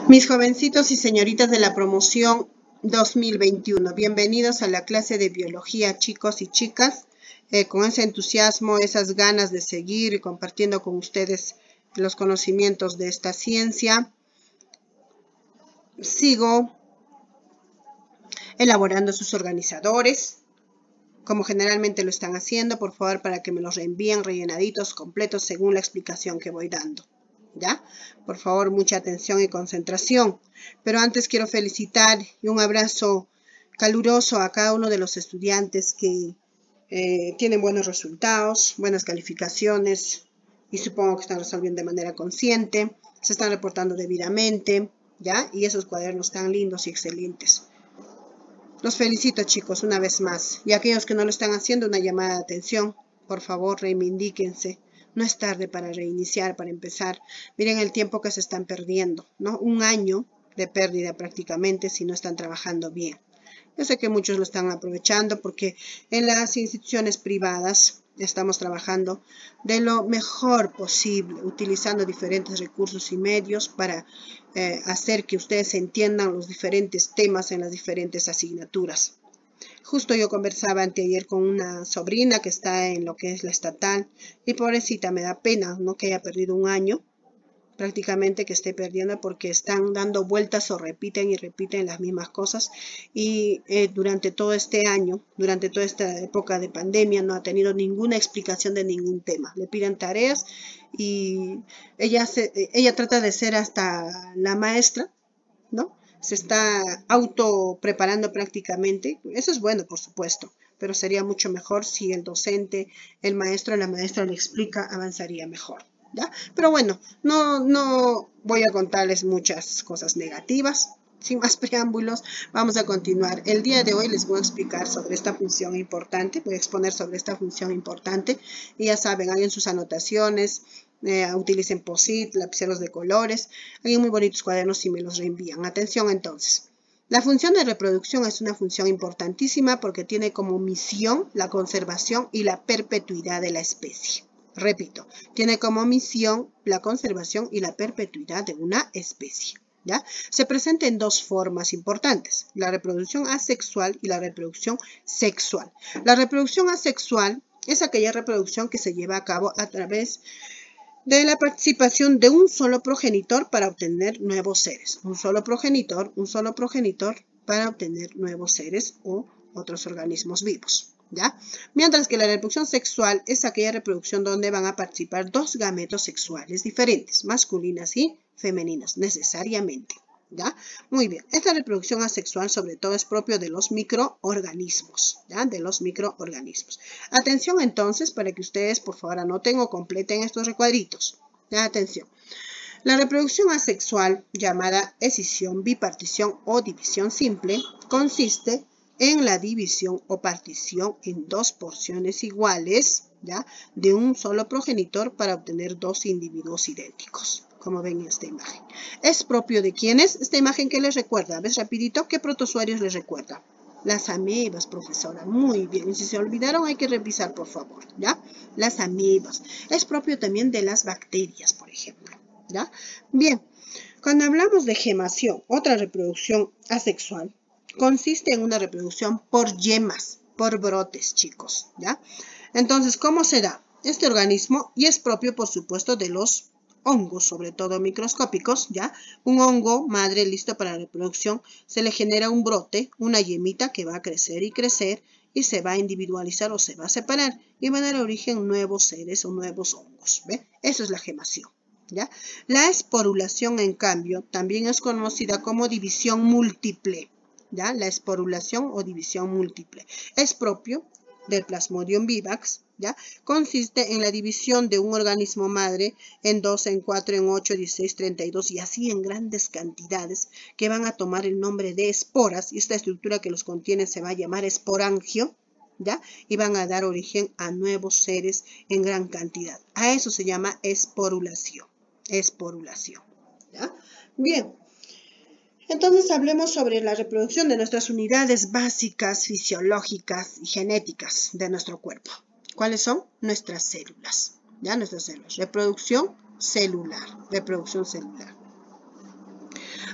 Mis jovencitos y señoritas de la promoción 2021, bienvenidos a la clase de biología, chicos y chicas. Con ese entusiasmo, esas ganas de seguir compartiendo con ustedes los conocimientos de esta ciencia, sigo elaborando sus organizadores, como generalmente lo están haciendo, por favor, para que me los reenvíen rellenaditos, completos, según la explicación que voy dando. ¿Ya? Por favor, mucha atención y concentración. Pero antes quiero felicitar y un abrazo caluroso a cada uno de los estudiantes que tienen buenos resultados, buenas calificaciones y supongo que están resolviendo de manera consciente, se están reportando debidamente, ¿ya? Y esos cuadernos tan lindos y excelentes. Los felicito, chicos, una vez más. Y aquellos que no lo están haciendo, una llamada de atención. Por favor, reivindíquense. No es tarde para reiniciar, para empezar. Miren el tiempo que se están perdiendo, ¿no? Un año de pérdida prácticamente si no están trabajando bien. Yo sé que muchos lo están aprovechando porque en las instituciones privadas estamos trabajando de lo mejor posible, utilizando diferentes recursos y medios para hacer que ustedes entiendan los diferentes temas en las diferentes asignaturas. Justo yo conversaba anteayer con una sobrina que está en lo que es la estatal y pobrecita, me da pena, ¿no? Que haya perdido un año, prácticamente que esté perdiendo porque están dando vueltas o repiten y repiten las mismas cosas y durante todo este año, durante toda esta época de pandemia no ha tenido ninguna explicación de ningún tema. Le piden tareas y ella trata de ser hasta la maestra, ¿no? Se está auto preparando prácticamente. Eso es bueno, por supuesto, pero sería mucho mejor si el docente, el maestro, la maestra le explica, avanzaría mejor. ¿Ya? Pero bueno, no voy a contarles muchas cosas negativas. Sin más preámbulos, vamos a continuar. El día de hoy les voy a explicar sobre esta función importante. Voy a exponer sobre esta función importante. Y ya saben, hagan sus anotaciones, utilicen post-it, lapiceros de colores. Hagan muy bonitos cuadernos y me los reenvían. Atención entonces. La función de reproducción es una función importantísima porque tiene como misión la conservación y la perpetuidad de la especie. Repito, tiene como misión la conservación y la perpetuidad de una especie. ¿Ya? Se presenta en dos formas importantes, la reproducción asexual y la reproducción sexual. La reproducción asexual es aquella reproducción que se lleva a cabo a través de la participación de un solo progenitor para obtener nuevos seres. Un solo progenitor para obtener nuevos seres o otros organismos vivos. ¿Ya? Mientras que la reproducción sexual es aquella reproducción donde van a participar dos gametos sexuales diferentes, masculinas y femeninas, necesariamente. ¿Ya? Muy bien, esta reproducción asexual sobre todo es propio de los microorganismos, ¿ya? De los microorganismos. Atención entonces para que ustedes por favor anoten o completen estos recuadritos. ¿Ya? Atención. La reproducción asexual, llamada escisión, bipartición o división simple, consiste en la división o partición en dos porciones iguales, ¿ya? De un solo progenitor para obtener dos individuos idénticos, como ven en esta imagen. ¿Es propio de quiénes? Esta imagen que les recuerda, ¿ves rapidito? ¿Qué protozoarios les recuerda? Las amebas, profesora. Muy bien. Y si se olvidaron hay que revisar, por favor, ¿ya? Las amebas. Es propio también de las bacterias, por ejemplo, ¿ya? Bien. Cuando hablamos de gemación, otra reproducción asexual, consiste en una reproducción por yemas, por brotes, chicos, ¿ya? Entonces, ¿cómo se da? Este organismo, y es propio, por supuesto, de los hongos, sobre todo microscópicos, ¿ya? Un hongo madre listo para la reproducción, se le genera un brote, una yemita que va a crecer y se va a individualizar o se va a separar y va a dar origen a nuevos seres o nuevos hongos, ¿ve? Eso es la gemación. ¿Ya? La esporulación, en cambio, también es conocida como división múltiple. ¿Ya? La esporulación o división múltiple es propio del Plasmodium vivax. ¿Ya? Consiste en la división de un organismo madre en 2, en 4, en 8, 16, 32 y así en grandes cantidades que van a tomar el nombre de esporas y esta estructura que los contiene se va a llamar esporangio. ¿Ya? Y van a dar origen a nuevos seres en gran cantidad. A eso se llama esporulación. Esporulación. ¿Ya? Bien, entonces hablemos sobre la reproducción de nuestras unidades básicas, fisiológicas y genéticas de nuestro cuerpo. ¿Cuáles son? Nuestras células. ¿Ya? Nuestras células. Reproducción celular. Reproducción celular.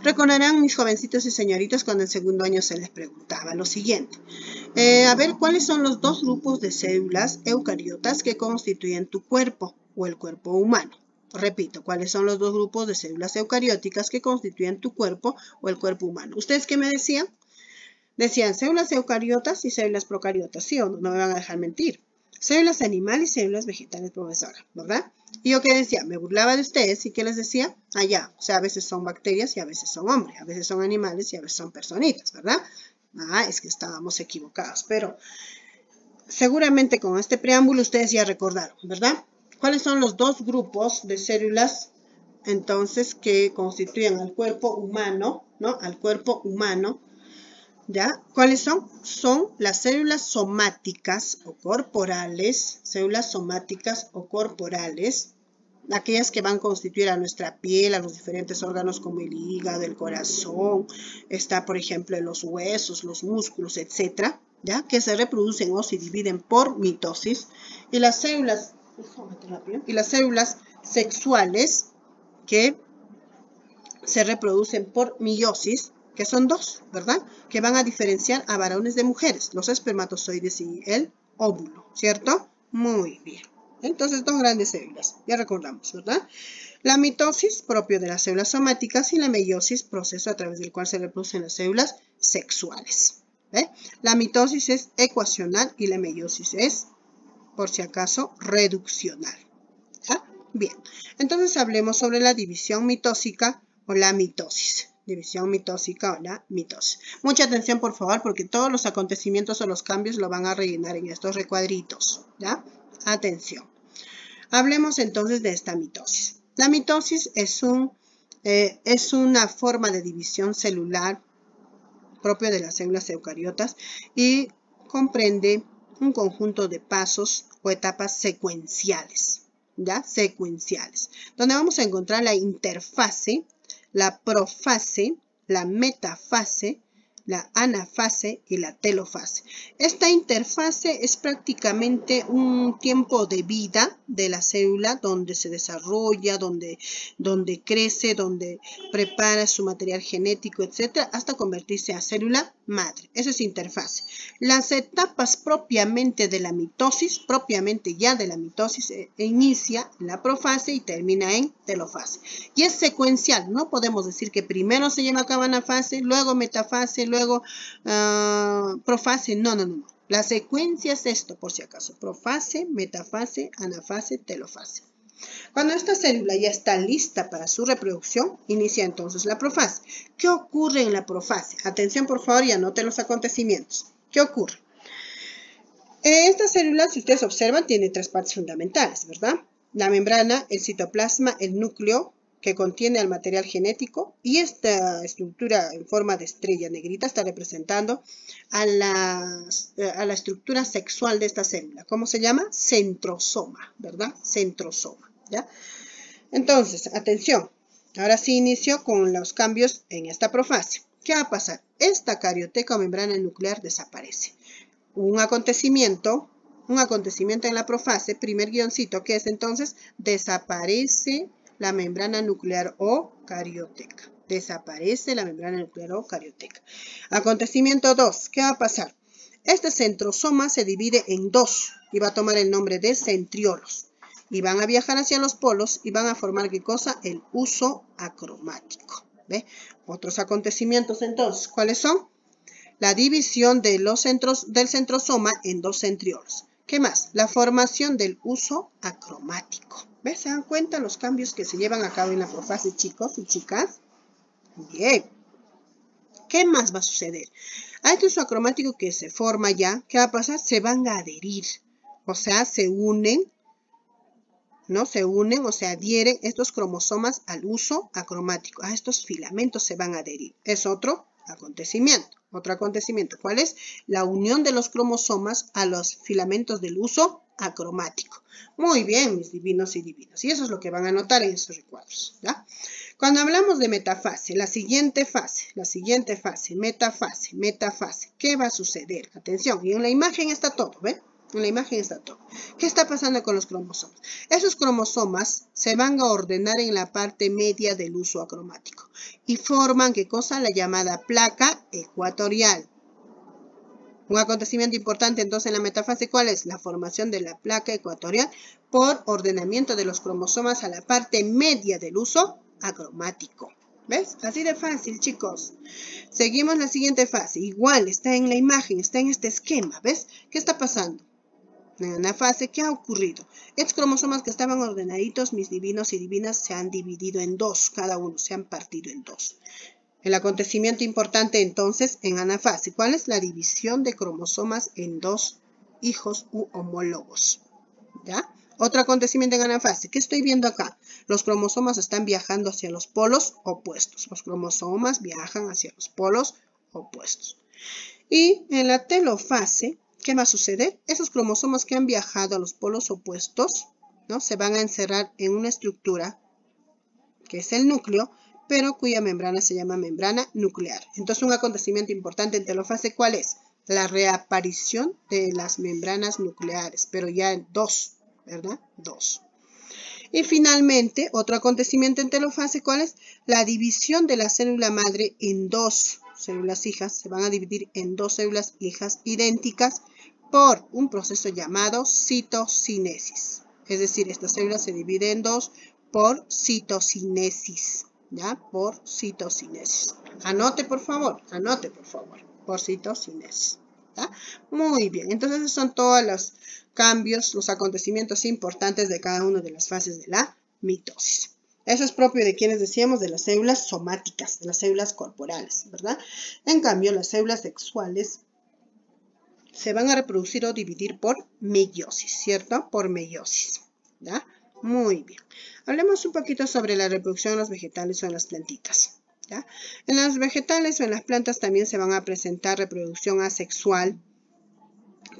Recordarán mis jovencitos y señoritos cuando en segundo año se les preguntaba lo siguiente. A ver, ¿cuáles son los dos grupos de células eucariotas que constituyen tu cuerpo o el cuerpo humano? Repito, ¿cuáles son los dos grupos de células eucarióticas que constituyen tu cuerpo o el cuerpo humano? ¿Ustedes qué me decían? Decían células eucariotas y células procariotas, ¿sí o no? No me van a dejar mentir. Células animales y células vegetales, profesora, ¿verdad? Y yo qué decía, me burlaba de ustedes y ¿qué les decía? Ya, o sea, a veces son bacterias y a veces son hombres, a veces son animales y a veces son personitas, ¿verdad? Es que estábamos equivocados, pero seguramente con este preámbulo ustedes ya recordaron, ¿verdad? ¿Cuáles son los dos grupos de células entonces que constituyen al cuerpo humano, ¿no? Al cuerpo humano. ¿Ya? ¿Cuáles son? Son las células somáticas o corporales, aquellas que van a constituir a nuestra piel, a los diferentes órganos como el hígado, el corazón, está por ejemplo en los huesos, los músculos, etcétera, ¿ya? Que se reproducen o se dividen por mitosis, y las células sexuales que se reproducen por meiosis, que son dos, ¿verdad? Que van a diferenciar a varones de mujeres, los espermatozoides y el óvulo, ¿cierto? Muy bien. Entonces, dos grandes células, ya recordamos, ¿verdad? La mitosis, propio de las células somáticas, y la meiosis, proceso a través del cual se reproducen las células sexuales. ¿Ve? La mitosis es ecuacional y la meiosis es, por si acaso, reduccional. ¿Ya? Bien, entonces hablemos sobre la división mitósica o la mitosis. División mitósica o la mitosis. Mucha atención, por favor, porque todos los acontecimientos o los cambios lo van a rellenar en estos recuadritos. ¿Ya? Atención. Hablemos entonces de esta mitosis. La mitosis es una forma de división celular propio de las células eucariotas y comprende un conjunto de pasos o etapas secuenciales. ¿Ya? Secuenciales, donde vamos a encontrar la interfase, la profase, la metafase, la anafase y la telofase. Esta interfase es prácticamente un tiempo de vida de la célula donde se desarrolla, donde crece, donde prepara su material genético, etcétera, hasta convertirse a célula madre. Esa es interfase. Las etapas propiamente de la mitosis, inicia en la profase y termina en telofase. Y es secuencial, no podemos decir que primero se lleva a cabo anafase, luego metafase, luego profase, no. La secuencia es esto, por si acaso, profase, metafase, anafase, telofase. Cuando esta célula ya está lista para su reproducción, inicia entonces la profase. ¿Qué ocurre en la profase? Atención, por favor, y anoten los acontecimientos. ¿Qué ocurre? Esta célula, si ustedes observan, tiene tres partes fundamentales, ¿verdad? La membrana, el citoplasma, el núcleo, que contiene el material genético, y esta estructura en forma de estrella negrita está representando a la estructura sexual de esta célula. ¿Cómo se llama? Centrosoma, ¿verdad? Centrosoma, ¿ya? Entonces, atención, ahora sí inicio con los cambios en esta profase. ¿Qué va a pasar? Esta carioteca o membrana nuclear desaparece. Un acontecimiento en la profase, primer guioncito, que es entonces, desaparece la membrana nuclear o carioteca. Desaparece la membrana nuclear o carioteca. Acontecimiento 2, ¿qué va a pasar? Este centrosoma se divide en dos y va a tomar el nombre de centriolos. Y van a viajar hacia los polos y van a formar, ¿qué cosa? El uso acromático. ¿Ve? Otros acontecimientos entonces, ¿cuáles son? La división de del centrosoma en dos centriolos. ¿Qué más? La formación del uso acromático. ¿Ves? ¿Se dan cuenta los cambios que se llevan a cabo en la profase, chicos y chicas? Bien. ¿Qué más va a suceder? A este uso acromático que se forma ya, ¿qué va a pasar? Se van a adherir. O sea, se unen, ¿no? Se unen o se adhieren estos cromosomas al uso acromático. A estos filamentos se van a adherir. Es otro acontecimiento. Otro acontecimiento, ¿cuál es? La unión de los cromosomas a los filamentos del uso acromático. Muy bien, mis divinos y divinas. Y eso es lo que van a notar en estos recuadros, ¿ya? Cuando hablamos de metafase, la siguiente fase, metafase, ¿qué va a suceder? Atención, y en la imagen está todo, ¿ven? En la imagen está todo. ¿Qué está pasando con los cromosomas? Esos cromosomas se van a ordenar en la parte media del uso acromático y forman, ¿qué cosa? La llamada placa ecuatorial. Un acontecimiento importante entonces en la metafase, ¿cuál es? La formación de la placa ecuatorial por ordenamiento de los cromosomas a la parte media del uso acromático. ¿Ves? Así de fácil, chicos. Seguimos la siguiente fase. Igual, está en la imagen, está en este esquema. ¿Ves? ¿Qué está pasando? En una fase, ¿qué ha ocurrido? Estos cromosomas que estaban ordenaditos, mis divinos y divinas, se han dividido en dos, cada uno se han partido en dos. El acontecimiento importante entonces en anafase, ¿cuál es? La división de cromosomas en dos hijos u homólogos. ¿Ya? Otro acontecimiento en anafase, ¿qué estoy viendo acá? Los cromosomas están viajando hacia los polos opuestos. Los cromosomas viajan hacia los polos opuestos. Y en la telofase, ¿qué va a suceder? Esos cromosomas que han viajado a los polos opuestos, ¿no? Se van a encerrar en una estructura que es el núcleo, pero cuya membrana se llama membrana nuclear. Entonces, un acontecimiento importante en telofase, ¿cuál es? La reaparición de las membranas nucleares, pero ya en dos, ¿verdad? Dos. Y finalmente, otro acontecimiento en telofase, ¿cuál es? La división de la célula madre en dos células hijas. Se van a dividir en dos células hijas idénticas por un proceso llamado citocinesis. Es decir, esta célula se divide en dos por citocinesis. ¿Ya? Por citocinesis. Anote, por favor, por citocinesis. ¿Ya? Muy bien, entonces esos son todos los cambios, los acontecimientos importantes de cada una de las fases de la mitosis. Eso es propio de quienes decíamos de las células somáticas, de las células corporales, ¿verdad? En cambio, las células sexuales se van a reproducir o dividir por meiosis, ¿cierto? Por meiosis, ¿ya? Muy bien. Hablemos un poquito sobre la reproducción en los vegetales o en las plantitas, ¿ya? En los vegetales o en las plantas también se van a presentar reproducción asexual,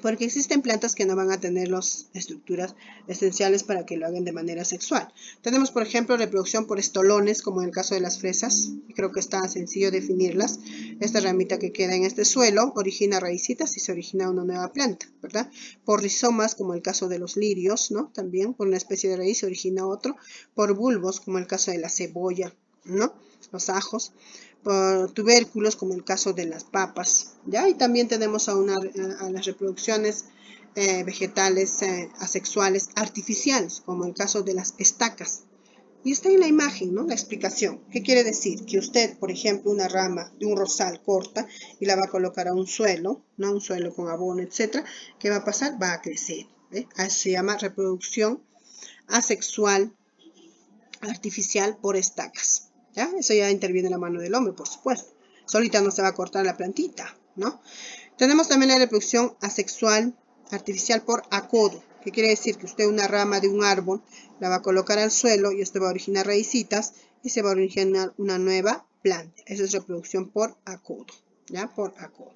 porque existen plantas que no van a tener las estructuras esenciales para que lo hagan de manera sexual. Tenemos, por ejemplo, reproducción por estolones, como en el caso de las fresas. Creo que está sencillo definirlas. Esta ramita que queda en este suelo origina raícitas y se origina una nueva planta, ¿verdad? Por rizomas, como el caso de los lirios, ¿no? También por una especie de raíz se origina otro. Por bulbos, como el caso de la cebolla, ¿no? Los ajos. Por tubérculos, como el caso de las papas, ¿ya? Y también tenemos a las reproducciones vegetales asexuales artificiales, como el caso de las estacas. Y está en la imagen, ¿no? La explicación. ¿Qué quiere decir? Que usted, por ejemplo, una rama de un rosal corta y la va a colocar a un suelo, ¿no? Un suelo con abono, etcétera. ¿Qué va a pasar? Va a crecer. Eso se llama reproducción asexual artificial por estacas. ¿Ya? Eso ya interviene la mano del hombre, por supuesto. Solita no se va a cortar la plantita, ¿no? Tenemos también la reproducción asexual artificial por acodo. ¿Qué quiere decir? Que usted una rama de un árbol la va a colocar al suelo y esto va a originar raícitas y se va a originar una nueva planta. Eso es reproducción por acodo, ¿ya? Por acodo.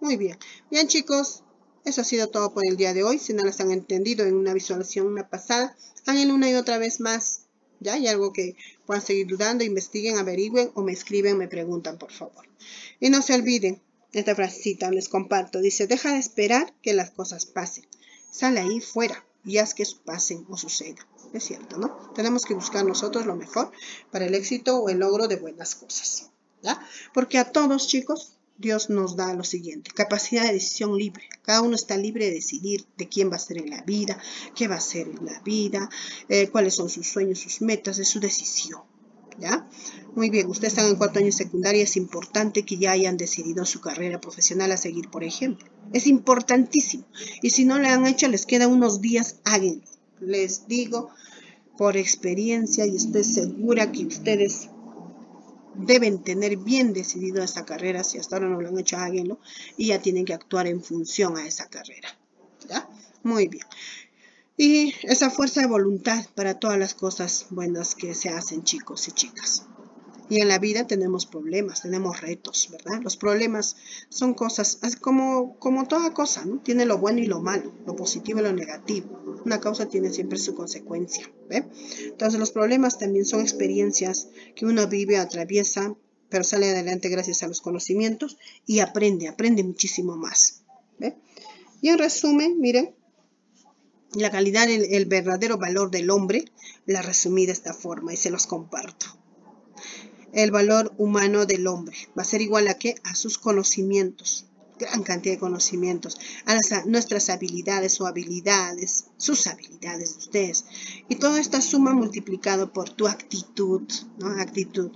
Muy bien. Bien, chicos, eso ha sido todo por el día de hoy. Si no las han entendido en una visualización, una pasada, háganlo una y otra vez más. ¿Ya? Hay algo que puedan seguir dudando, investiguen, averigüen o me escriben, me preguntan, por favor. Y no se olviden, esta frasecita les comparto, dice, deja de esperar que las cosas pasen. Sale ahí fuera y haz que pasen o suceda. Es cierto, ¿no? Tenemos que buscar nosotros lo mejor para el éxito o el logro de buenas cosas. ¿Ya? Porque a todos, chicos, Dios nos da lo siguiente, capacidad de decisión libre. Cada uno está libre de decidir de quién va a ser en la vida, qué va a ser en la vida, cuáles son sus sueños, sus metas, es su decisión. ¿Ya? Muy bien, ustedes están en cuarto año de secundaria, es importante que ya hayan decidido su carrera profesional a seguir, por ejemplo. Es importantísimo. Y si no lo han hecho, les quedan unos días, háganlo. Les digo por experiencia y estoy segura que ustedes deben tener bien decidido esa carrera. Si hasta ahora no lo han hecho, háganlo. Y ya tienen que actuar en función a esa carrera. ¿Ya? Muy bien. Y esa fuerza de voluntad para todas las cosas buenas que se hacen, chicos y chicas. Y en la vida tenemos problemas, tenemos retos, ¿verdad? Los problemas son cosas, como toda cosa, ¿no? Tiene lo bueno y lo malo, lo positivo y lo negativo. Una causa tiene siempre su consecuencia, ¿ve? Entonces los problemas también son experiencias que uno vive, atraviesa, pero sale adelante gracias a los conocimientos y aprende muchísimo más, ¿ve? Y en resumen, miren, La calidad, el verdadero valor del hombre, la resumí de esta forma y se los comparto. El valor humano del hombre va a ser igual a ¿qué? A sus conocimientos, gran cantidad de conocimientos, a nuestras habilidades o habilidades, sus habilidades de ustedes. Y toda esta suma multiplicado por tu actitud, ¿no? Actitud.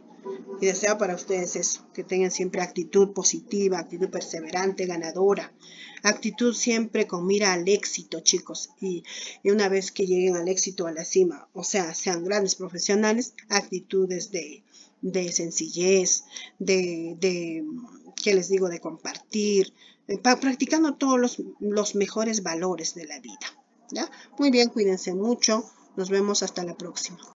Y deseo para ustedes eso, que tengan siempre actitud positiva, actitud perseverante, ganadora, actitud siempre con mira al éxito, chicos. Y una vez que lleguen al éxito, a la cima, o sea, sean grandes profesionales, actitudes de sencillez, ¿qué les digo? De compartir, practicando todos los mejores valores de la vida. ¿Ya? Muy bien, cuídense mucho. Nos vemos hasta la próxima.